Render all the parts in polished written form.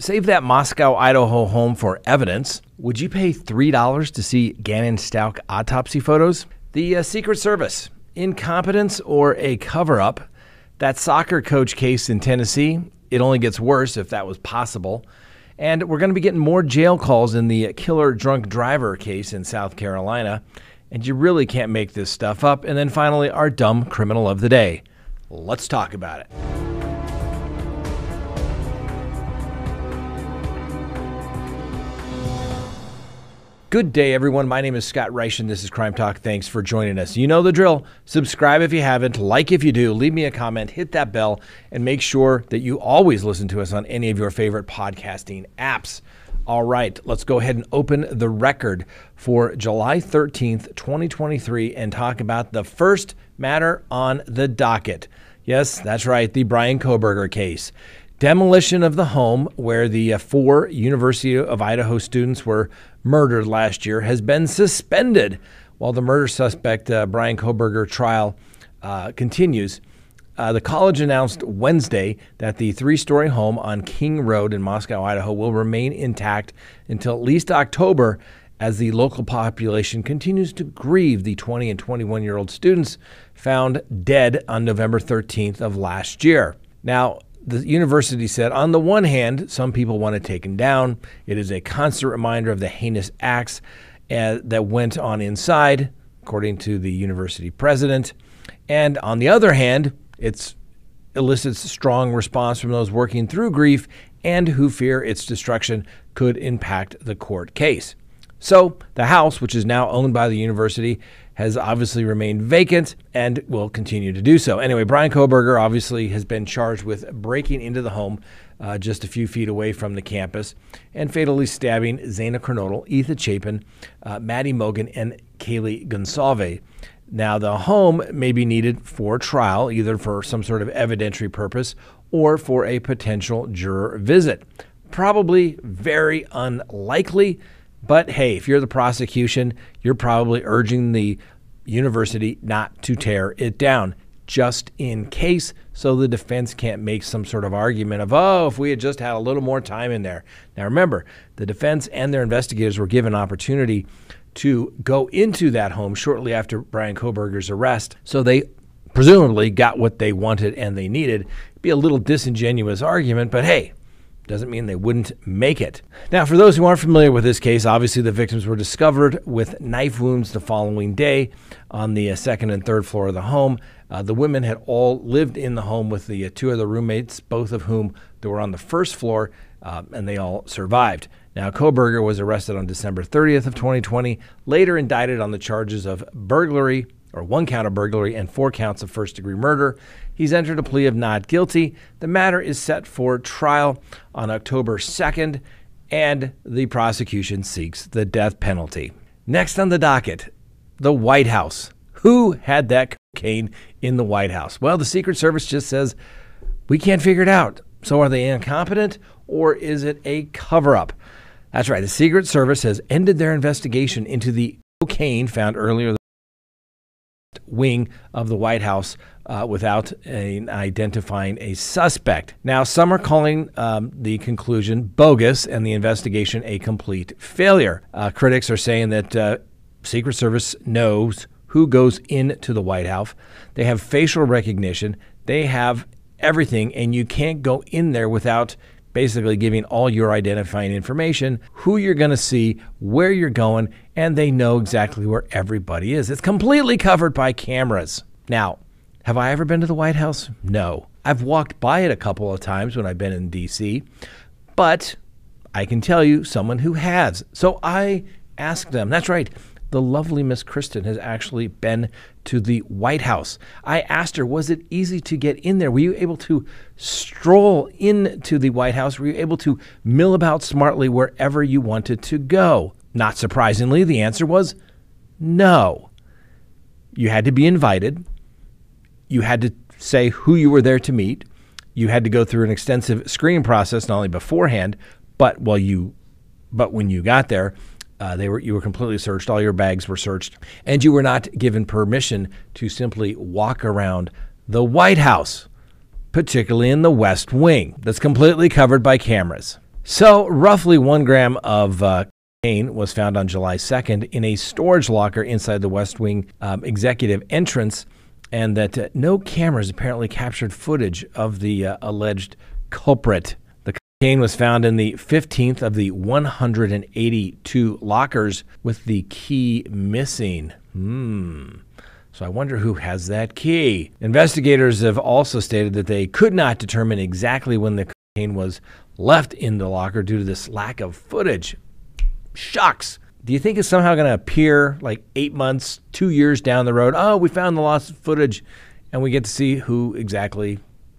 Save that Moscow, Idaho home for evidence. Would you pay $3 to see Gannon Stauch autopsy photos? The Secret Service, incompetence or a cover-up? That soccer coach case in Tennessee, it only gets worse if that was possible. And we're going to be getting more jail calls in the killer drunk driver case in South Carolina. And you really can't make this stuff up. And then finally, our dumb criminal of the day. Let's talk about it. Good day, everyone. My name is Scott Reich, and this is Crime Talk. Thanks for joining us. You know the drill. Subscribe if you haven't, like if you do, leave me a comment, hit that bell, and make sure that you always listen to us on any of your favorite podcasting apps. All right, let's go ahead and open the record for July 13th, 2023, and talk about the first matter on the docket. Yes, that's right, the Bryan Kohberger case. Demolition of the home where the 4 University of Idaho students were murdered last year has been suspended while the murder suspect Bryan Kohberger trial continues. The college announced Wednesday that the 3-story home on King Road in Moscow, Idaho will remain intact until at least October as the local population continues to grieve the 20 and 21-year-old students found dead on November 13th of last year. Now, the university said, on the one hand, some people want it taken down. It is a constant reminder of the heinous acts that went on inside, according to the university president. And on the other hand, it elicits strong response from those working through grief and who fear its destruction could impact the court case. So the house, which is now owned by the university, has obviously remained vacant and will continue to do so. Anyway, Bryan Kohberger obviously has been charged with breaking into the home just a few feet away from the campus and fatally stabbing Zaina Kernodle, Ethan Chapin, Maddie Mogan, and Kaylee Gonsalve. Now, the home may be needed for trial, either for some sort of evidentiary purpose or for a potential juror visit. Probably very unlikely. But hey, if you're the prosecution, you're probably urging the university not to tear it down, just in case, so the defense can't make some sort of argument of, oh, if we had just had a little more time in there. Now remember, the defense and their investigators were given opportunity to go into that home shortly after Bryan Kohberger's arrest, so they presumably got what they wanted and they needed. It'd be a little disingenuous argument, but hey, doesn't mean they wouldn't make it. Now, for those who aren't familiar with this case, obviously the victims were discovered with knife wounds the following day on the 2nd and 3rd floor of the home. The women had all lived in the home with the 2 other roommates, both of whom they were on the 1st floor, and they all survived. Now, Kohberger was arrested on December 30th of 2020, later indicted on the charges of burglary, or 1 count of burglary and 4 counts of first-degree murder. He's entered a plea of not guilty. The matter is set for trial on October 2nd, and the prosecution seeks the death penalty. Next on the docket, the White House. Who had that cocaine in the White House? Well, the Secret Service just says, we can't figure it out. So are they incompetent, or is it a cover-up? That's right. The Secret Service has ended their investigation into the cocaine found earlier wing of the White House without identifying a suspect. Now, some are calling the conclusion bogus and the investigation a complete failure. Critics are saying that Secret Service knows who goes into the White House. They have facial recognition. They have everything, and you can't go in there without basically giving all your identifying information, who you're going to see, where you're going, and they know exactly where everybody is. It's completely covered by cameras. Now, have I ever been to the White House? No. I've walked by it a couple of times when I've been in D.C., but I can tell you someone who has. So I asked them. That's right. The lovely Miss Kristen has actually been to the White House. I asked her, was it easy to get in there? Were you able to stroll into the White House? Were you able to mill about smartly wherever you wanted to go? Not surprisingly, the answer was no. You had to be invited. You had to say who you were there to meet. You had to go through an extensive screening process, not only beforehand, but when you got there, you were completely searched. All your bags were searched, and you were not given permission to simply walk around the White House, particularly in the West Wing, that's completely covered by cameras. So roughly 1 gram of cocaine was found on July 2nd in a storage locker inside the West Wing executive entrance, and that no cameras apparently captured footage of the alleged culprit. The cocaine was found in the 15th of the 182 lockers, with the key missing. So I wonder who has that key. Investigators have also stated that they could not determine exactly when the cocaine was left in the locker due to this lack of footage. Shucks. Do you think it's somehow going to appear like 8 months, 2 years down the road? Oh, we found the lost footage, and we get to see who exactly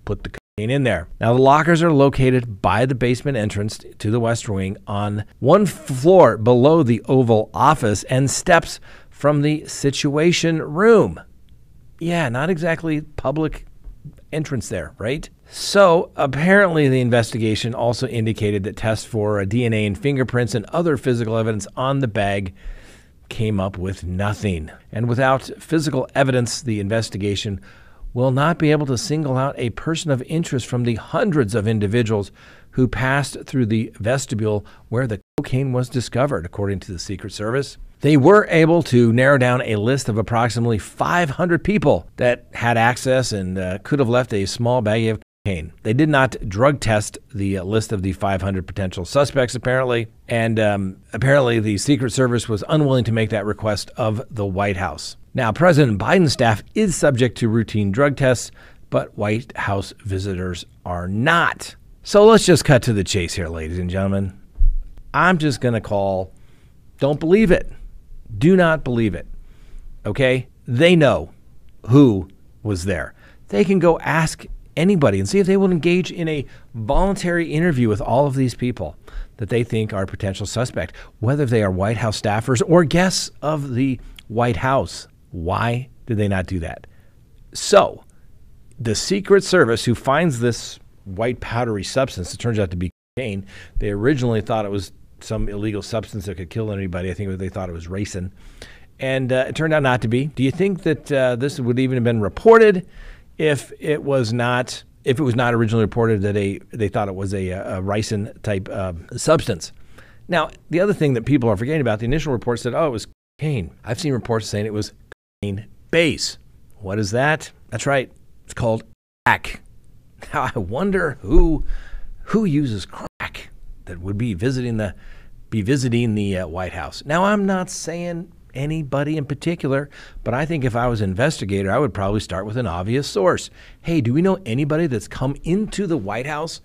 put the cocaine in there. Now, the lockers are located by the basement entrance to the West Wing on one floor below the Oval Office and steps from the Situation Room. Yeah, not exactly public entrance there, right? So apparently the investigation also indicated that tests for DNA and fingerprints and other physical evidence on the bag came up with nothing. And without physical evidence, the investigation will not be able to single out a person of interest from the hundreds of individuals who passed through the vestibule where the cocaine was discovered, according to the Secret Service. They were able to narrow down a list of approximately 500 people that had access and could have left a small baggie of cocaine. They did not drug test the list of the 500 potential suspects, apparently, and apparently the Secret Service was unwilling to make that request of the White House. Now, President Biden's staff is subject to routine drug tests, but White House visitors are not. So let's just cut to the chase here, ladies and gentlemen. I'm just going to call, don't believe it. Do not believe it. Okay? They know who was there. They can go ask anybody and see if they will engage in a voluntary interview with all of these people that they think are potential suspect, whether they are White House staffers or guests of the White House. Why did they not do that? So, the Secret Service, who finds this white powdery substance, it turns out to be cocaine. They originally thought it was some illegal substance that could kill anybody. I think they thought it was ricin. And it turned out not to be. Do you think that this would even have been reported if it was not originally reported that they thought it was a ricin type substance? Now, the other thing that people are forgetting about, the initial report said, oh, it was cocaine. I've seen reports saying it was cocaine base. What is that? That's right. It's called crack. Now, I wonder who uses crack that would be visiting the White House. Now, I'm not saying anybody in particular, but I think if I was an investigator, I would probably start with an obvious source. Hey, do we know anybody that's come into the White House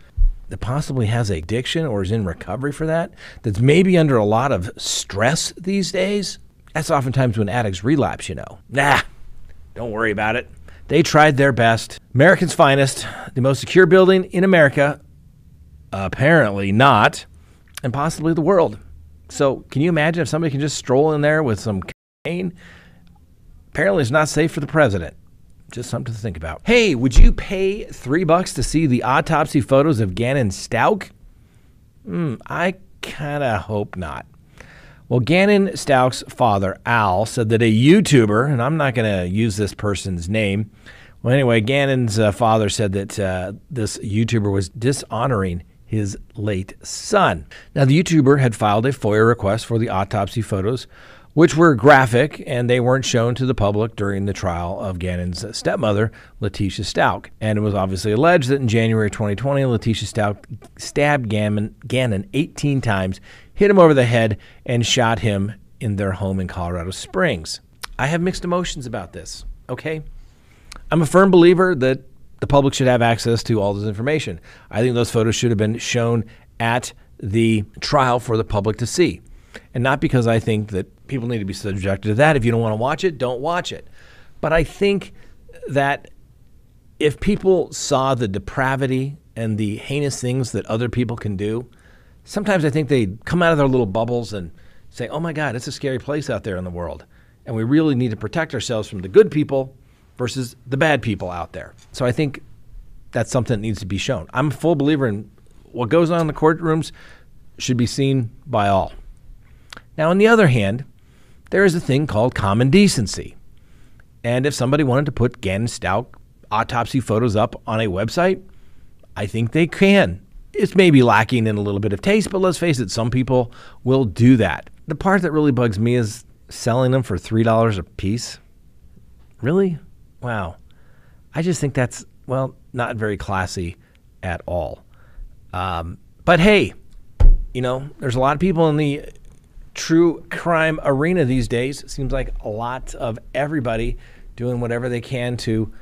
that possibly has addiction or is in recovery for that, that's maybe under a lot of stress these days? That's oftentimes when addicts relapse, you know. Nah, don't worry about it. They tried their best. America's finest, the most secure building in America, apparently not, and possibly the world. So can you imagine if somebody can just stroll in there with some cocaine? Apparently it's not safe for the president. Just something to think about. Hey, would you pay $3 to see the autopsy photos of Gannon Stauch? I kind of hope not. Well, Gannon Stauch's father, Al, said that a YouTuber, and I'm not going to use this person's name. Well, anyway, Gannon's father said that this YouTuber was dishonoring his late son. Now, the YouTuber had filed a FOIA request for the autopsy photos, which were graphic, and they weren't shown to the public during the trial of Gannon's stepmother, Letitia Stauch. And it was obviously alleged that in January 2020, Letitia Stauch stabbed Gannon 18 times, hit him over the head, and shot him in their home in Colorado Springs. I have mixed emotions about this, okay? I'm a firm believer that the public should have access to all this information. I think those photos should have been shown at the trial for the public to see. And not because I think that people need to be subjected to that. If you don't want to watch it, don't watch it. But I think that if people saw the depravity and the heinous things that other people can do, sometimes I think they'd come out of their little bubbles and say, oh my God, it's a scary place out there in the world. And we really need to protect ourselves from the good people versus the bad people out there. So I think that's something that needs to be shown. I'm a full believer in what goes on in the courtrooms should be seen by all. Now, on the other hand, there is a thing called common decency. And if somebody wanted to put Gannon Stauch autopsy photos up on a website, I think they can. It's maybe lacking in a little bit of taste, but let's face it, some people will do that. The part that really bugs me is selling them for $3 a piece. Really? Wow. I just think that's, well, not very classy at all. But hey, there's a lot of people in the true crime arena these days. It seems like a lot of everybody doing whatever they can to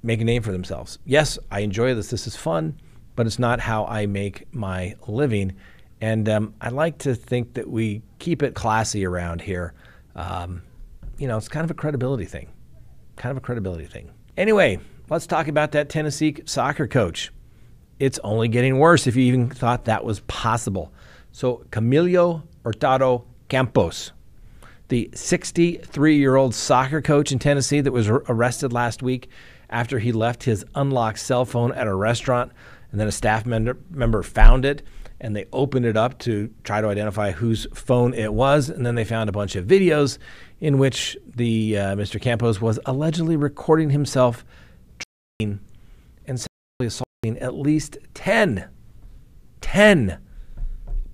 make a name for themselves. Yes, I enjoy this. This is fun, but it's not how I make my living. And I like to think that we keep it classy around here. It's kind of a credibility thing. Anyway, let's talk about that Tennessee soccer coach. It's only getting worse if you even thought that was possible. So Camilo Hurtado Campos, the 63-year-old soccer coach in Tennessee that was arrested last week after he left his unlocked cell phone at a restaurant, and then a staff member found it, and they opened it up to try to identify whose phone it was, and then they found a bunch of videos in which the Mr. Campos was allegedly recording himself training and sexually assaulting at least 10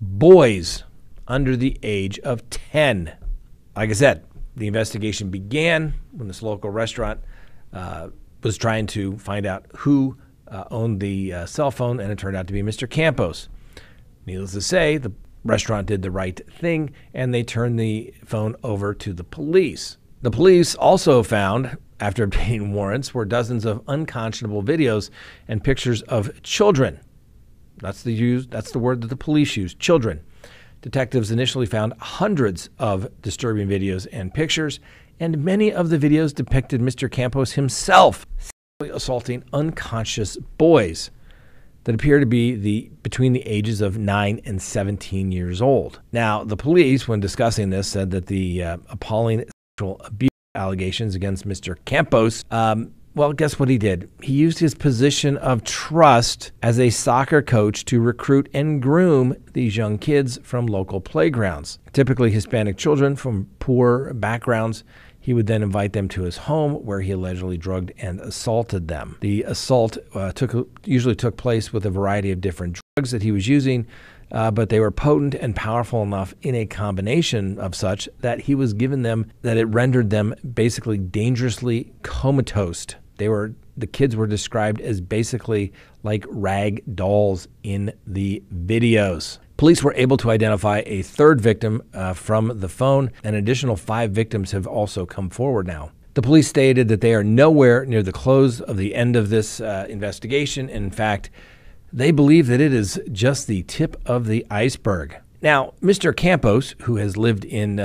boys under the age of 10. Like I said, the investigation began when this local restaurant was trying to find out who owned the cell phone, and it turned out to be Mr. Campos. Needless to say, the restaurant did the right thing, and they turned the phone over to the police. The police also found, after obtaining warrants, were dozens of unconscionable videos and pictures of children. That's the word that the police used, children. Detectives initially found hundreds of disturbing videos and pictures, and many of the videos depicted Mr. Campos himself sexually assaulting unconscious boys that appear to be between the ages of 9 and 17 years old. Now, the police, when discussing this, said that the appalling sexual abuse allegations against Mr. Campos, well, guess what he did? He used his position of trust as a soccer coach to recruit and groom these young kids from local playgrounds, typically Hispanic children from poor backgrounds. He would then invite them to his home, where he allegedly drugged and assaulted them. The assault usually took place with a variety of different drugs that he was using, but they were potent and powerful enough in a combination of such that he was given them, that it rendered them basically dangerously comatose. The kids were described as basically like rag dolls in the videos. Police were able to identify a third victim from the phone. An additional 5 victims have also come forward now. The police stated that they are nowhere near the close of the end of this investigation. In fact, they believe that it is just the tip of the iceberg. Now, Mr. Campos, who has lived in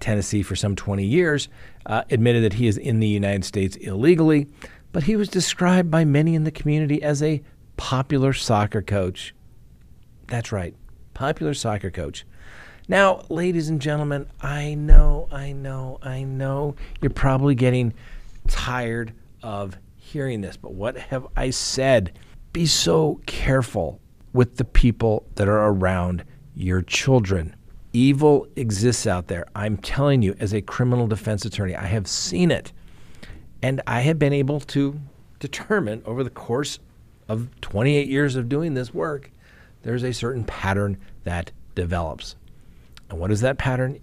Tennessee for some 20 years, admitted that he is in the United States illegally, but he was described by many in the community as a popular soccer coach. That's right. Popular soccer coach. Now, ladies and gentlemen, I know, you're probably getting tired of hearing this, but what have I said? Be so careful with the people that are around your children. Evil exists out there. I'm telling you, as a criminal defense attorney, I have seen it. And I have been able to determine over the course of 28 years of doing this work, there's a certain pattern that develops. And what is that pattern?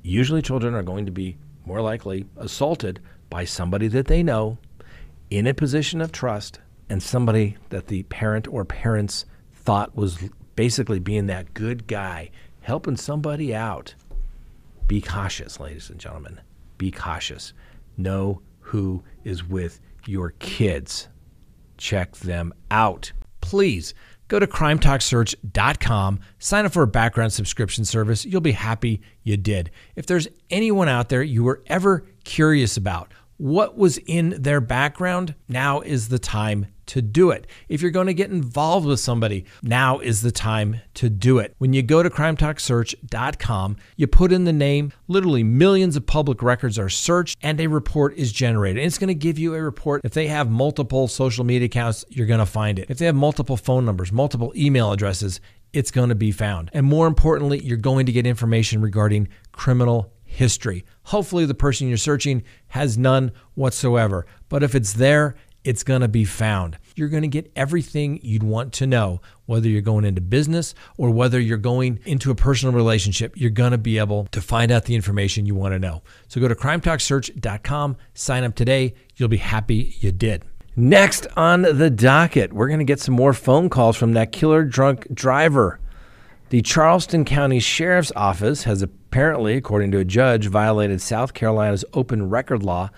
Usually children are going to be more likely assaulted by somebody that they know in a position of trust, and somebody that the parent or parents thought was basically being that good guy, helping somebody out. Be cautious, ladies and gentlemen. Be cautious. Know who is with your kids. Check them out. Please go to crimetalksearch.com, sign up for a background subscription service. You'll be happy you did. If there's anyone out there you were ever curious about what was in their background, now is the time to do it. If you're going to get involved with somebody, now is the time to do it. When you go to crimetalksearch.com, you put in the name, literally millions of public records are searched, and a report is generated. And it's going to give you a report. If they have multiple social media accounts, you're going to find it. If they have multiple phone numbers, multiple email addresses, it's going to be found. And more importantly, you're going to get information regarding criminal history. Hopefully the person you're searching has none whatsoever. But if it's there, it's going to be found. you're going to get everything you'd want to know. Whether you're going into business or whether you're going into a personal relationship, you're going to be able to find out the information you want to know. So go to crimetalksearch.com, sign up today. You'll be happy you did. Next on the docket, we're going to get some more phone calls from that killer drunk driver. The Charleston County Sheriff's Office has apparently, according to a judge, violated South Carolina's open record law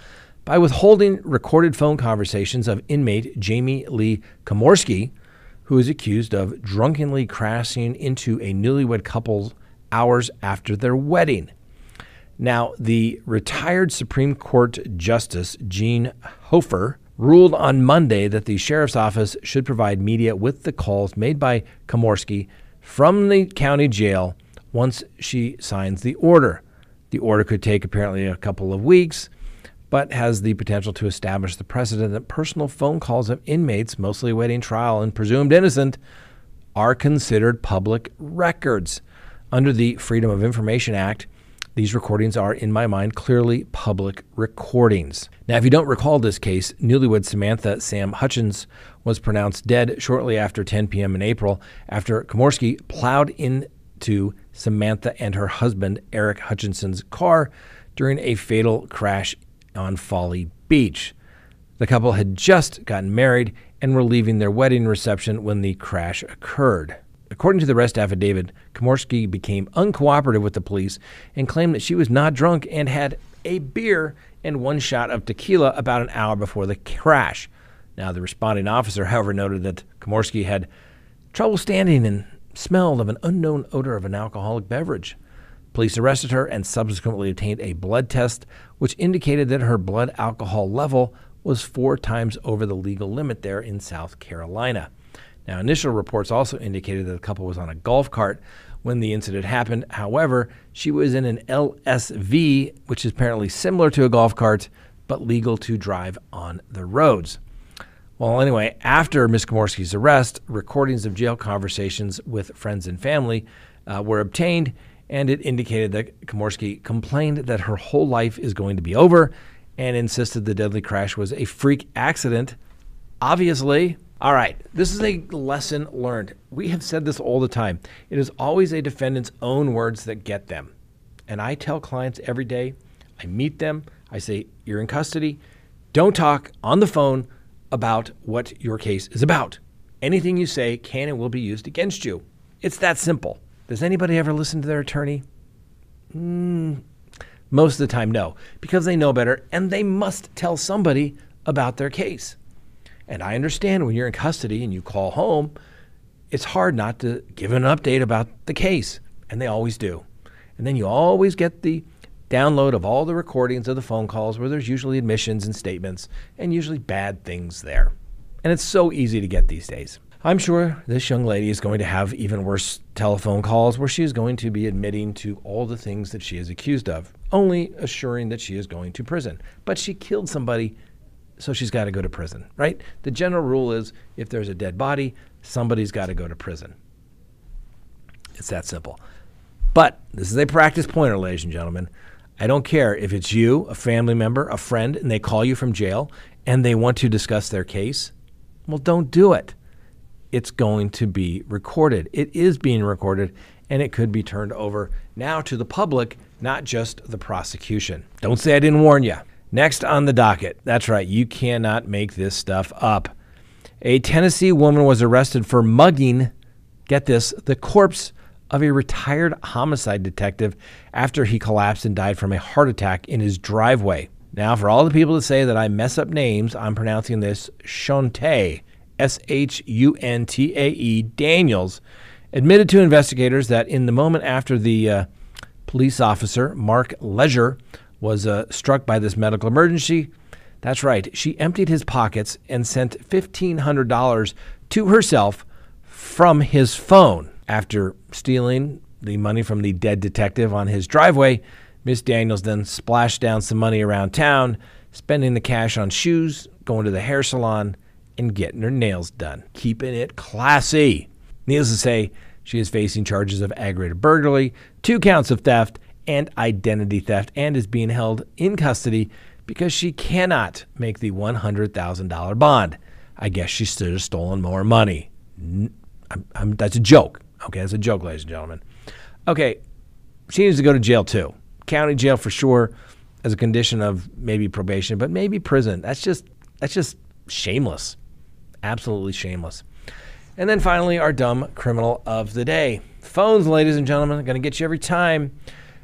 by withholding recorded phone conversations of inmate Jamie Lee Komorski, who is accused of drunkenly crashing into a newlywed couple hours after their wedding. Now, the retired Supreme Court Justice Jean Hofer ruled on Monday that the Sheriff's Office should provide media with the calls made by Komorski from the county jail once she signs the order. The order could take apparently a couple of weeks, but has the potential to establish the precedent that personal phone calls of inmates, mostly awaiting trial and presumed innocent, are considered public records. Under the Freedom of Information Act, these recordings are, in my mind, clearly public recordings. Now, if you don't recall this case, newlywed Samantha Sam Hutchins was pronounced dead shortly after 10 p.m. in April after Komorski plowed into Samantha and her husband, Eric Hutchinson's car during a fatal crash on Folly Beach. The couple had just gotten married and were leaving their wedding reception when the crash occurred. According to the arrest affidavit, Komorski became uncooperative with the police and claimed that she was not drunk and had a beer and one shot of tequila about an hour before the crash. Now, the responding officer, however, noted that Komorski had trouble standing and smelled of an unknown odor of an alcoholic beverage. Police arrested her and subsequently obtained a blood test, which indicated that her blood alcohol level was 4 times over the legal limit there in South Carolina. Now, initial reports also indicated that the couple was on a golf cart when the incident happened. However, she was in an LSV, which is apparently similar to a golf cart, but legal to drive on the roads. Well, anyway, after Ms. Komorski's arrest, recordings of jail conversations with friends and family were obtained, and it indicated that Komorski complained that her whole life is going to be over and insisted the deadly crash was a freak accident. Obviously. All right, this is a lesson learned. We have said this all the time. It is always a defendant's own words that get them. And I tell clients every day, I meet them, I say, you're in custody. Don't talk on the phone about what your case is about. Anything you say can and will be used against you. It's that simple. Does anybody ever listen to their attorney? Most of the time, no, because they know better and they must tell somebody about their case. And I understand when you're in custody and you call home, it's hard not to give an update about the case, and they always do. And then you always get the download of all the recordings of the phone calls where there's usually admissions and statements and usually bad things there. And it's so easy to get these days. I'm sure this young lady is going to have even worse telephone calls where she is going to be admitting to all the things that she is accused of, only assuring that she is going to prison. But she killed somebody, so she's got to go to prison, right? The general rule is if there's a dead body, somebody's got to go to prison. It's that simple. But this is a practice pointer, ladies and gentlemen. I don't care if it's you, a family member, a friend, and they call you from jail and they want to discuss their case. Well, don't do it. It's going to be recorded. It is being recorded, and it could be turned over now to the public, not just the prosecution. Don't say I didn't warn you. Next on the docket, that's right, you cannot make this stuff up. A Tennessee woman was arrested for mugging, get this, the corpse of a retired homicide detective after he collapsed and died from a heart attack in his driveway. Now, for all the people that say that I mess up names, I'm pronouncing this Shuntae, Shuntae Daniels, admitted to investigators that in the moment after the police officer, Mark Leisure, was struck by this medical emergency. That's right. She emptied his pockets and sent $1,500 to herself from his phone. After stealing the money from the dead detective on his driveway, Miss Daniels then splashed down some money around town, spending the cash on shoes, going to the hair salon, and getting her nails done. Keeping it classy. Needless to say, she is facing charges of aggravated burglary, 2 counts of theft, and identity theft, and is being held in custody because she cannot make the $100,000 bond. I guess she should have stolen more money. That's a joke. Okay, that's a joke, ladies and gentlemen. Okay, she needs to go to jail too. County jail for sure, as a condition of maybe probation, but maybe prison. That's just shameless. Absolutely shameless. And then finally, our dumb criminal of the day. Phones, ladies and gentlemen, are going to get you every time.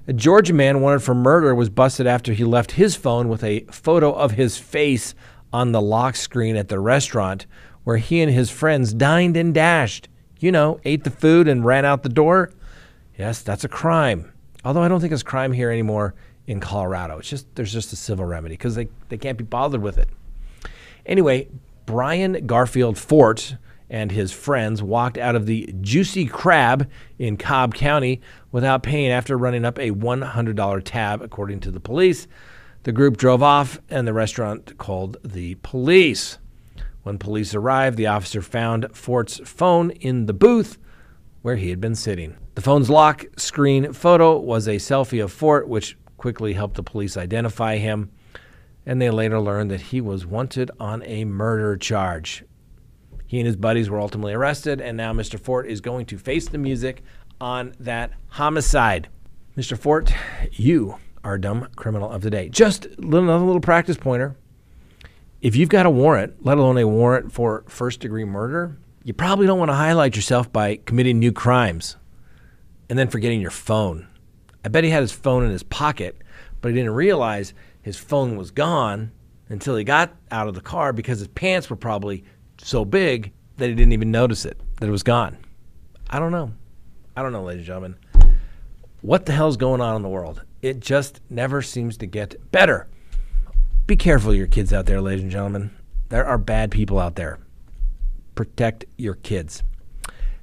A Georgia man wanted for murder was busted after he left his phone with a photo of his face on the lock screen at the restaurant where he and his friends dined and dashed. You know, ate the food and ran out the door. Yes, that's a crime. Although I don't think it's crime here anymore in Colorado. There's just a civil remedy because they can't be bothered with it. Anyway, Bryan Garfield Fort and his friends walked out of the Juicy Crab in Cobb County without paying after running up a $100 tab, according to the police. The group drove off, and the restaurant called the police. When police arrived, the officer found Fort's phone in the booth where he had been sitting. The phone's lock screen photo was a selfie of Fort, which quickly helped the police identify him, and they later learned that he was wanted on a murder charge. He and his buddies were ultimately arrested, and now Mr. Fort is going to face the music on that homicide. Mr. Fort, you are a dumb criminal of the day. Just another little practice pointer. If you've got a warrant, let alone a warrant for first-degree murder, you probably don't want to highlight yourself by committing new crimes and then forgetting your phone. I bet he had his phone in his pocket, but he didn't realize his phone was gone until he got out of the car because his pants were probably so big that he didn't even notice it, that it was gone. I don't know, ladies and gentlemen. What the hell's going on in the world? It just never seems to get better. Be careful of your kids out there, ladies and gentlemen. There are bad people out there. Protect your kids.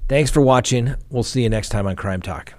Thanks for watching. We'll see you next time on Crime Talk.